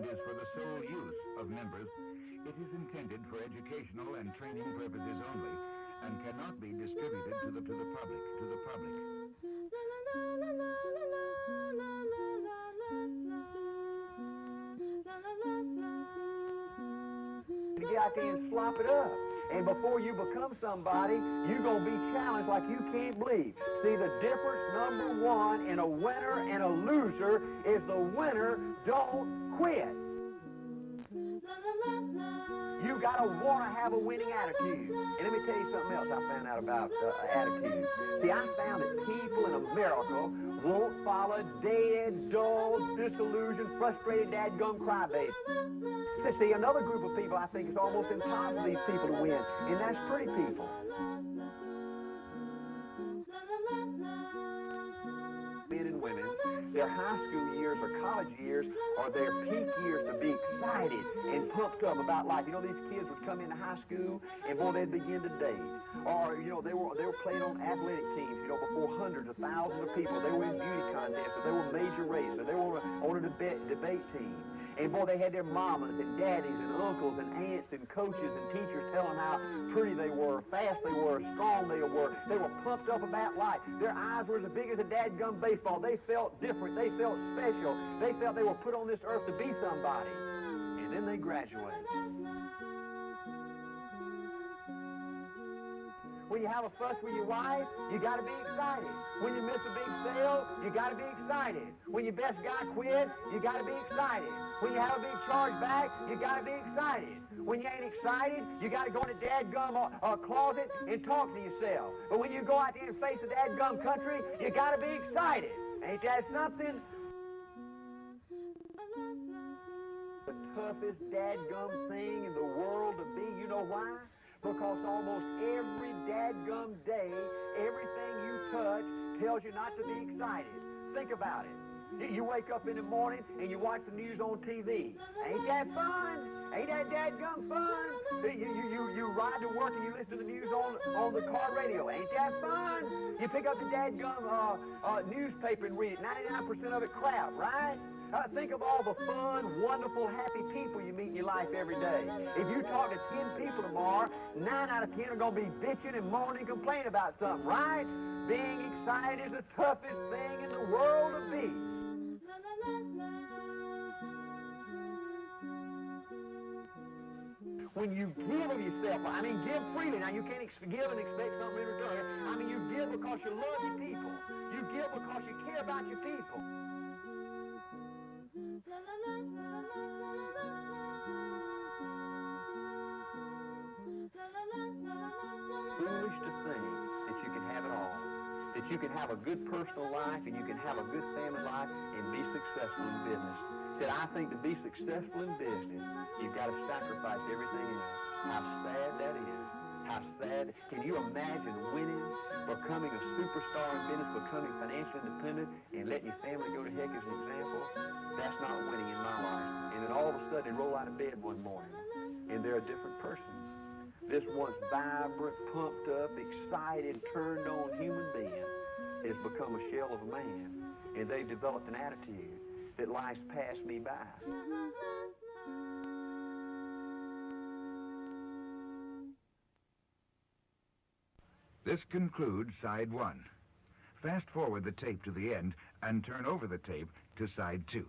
and is for the sole use of members, it is intended for educational and training purposes only and cannot be distributed to the public. To get out there and slop it up. And before you become somebody, you're going to be challenged like you can't believe. See, the difference, number one, in a winner and a loser is the winner don't quit. You got to want to have a winning attitude. And let me tell you something else I found out about attitude. See, I found that people in America won't follow dead, dull, disillusioned, frustrated, dadgum crybabies. See, another group of people I think it's almost impossible for these people to win, and that's pretty people. Men and women, their high school years or college years are their peak years to be excited and pumped up about life. You know, these kids would come into high school and boy, they'd begin to date. Or, you know, they were playing on athletic teams, you know, before hundreds of thousands of people. They were in beauty contests, or they were major races, or they were on a debate team. And boy, they had their mamas and daddies and uncles and aunts and coaches and teachers telling them how pretty they were, fast they were, strong they were. They were pumped up about life. Their eyes were as big as a dadgum baseball. They felt different. They felt special. They felt they were put on this earth to be somebody. And then they graduated. When you have a fuss with your wife, you got to be excited. When you miss a big sale, you got to be excited. When your best guy quit, you got to be excited. When you have a big charge back, you got to be excited. When you ain't excited, you got to go in a dadgum closet and talk to yourself. But when you go out there and face the dadgum country, you got to be excited. Ain't that something? The toughest dadgum thing in the world to be, you know why? Because almost every dadgum day, everything you touch tells you not to be excited. Think about it. You wake up in the morning and you watch the news on TV. Ain't that fun? Ain't that dadgum fun? You ride to work and you listen to the news on the car radio. Ain't that fun? You pick up the dadgum newspaper and read it. 99% of it crap, right? Think of all the fun, wonderful, happy people you meet in your life every day. If you talk to 10 people tomorrow, 9 out of 10 are going to be bitching and moaning and complaining about something, right? Being excited is the toughest thing in the world to be. When you give of yourself, I mean, give freely. Now, you can't give and expect something in return. I mean, you give because you love your people. You give because you care about your people. Foolish to think that you can have it all. That you can have a good personal life and you can have a good family life and be successful in business. Said, I think to be successful in business, you've got to sacrifice everything else. How sad that is. How sad. Can you imagine winning, becoming a superstar in business, becoming financially independent, and letting your family go to heck as an example? That's not winning in my life. And then all of a sudden they roll out of bed one morning, and they're a different person. This once vibrant, pumped up, excited, turned on human being has become a shell of a man, and they've developed an attitude that life's passed me by. This concludes side 1. Fast forward the tape to the end and turn over the tape to side 2.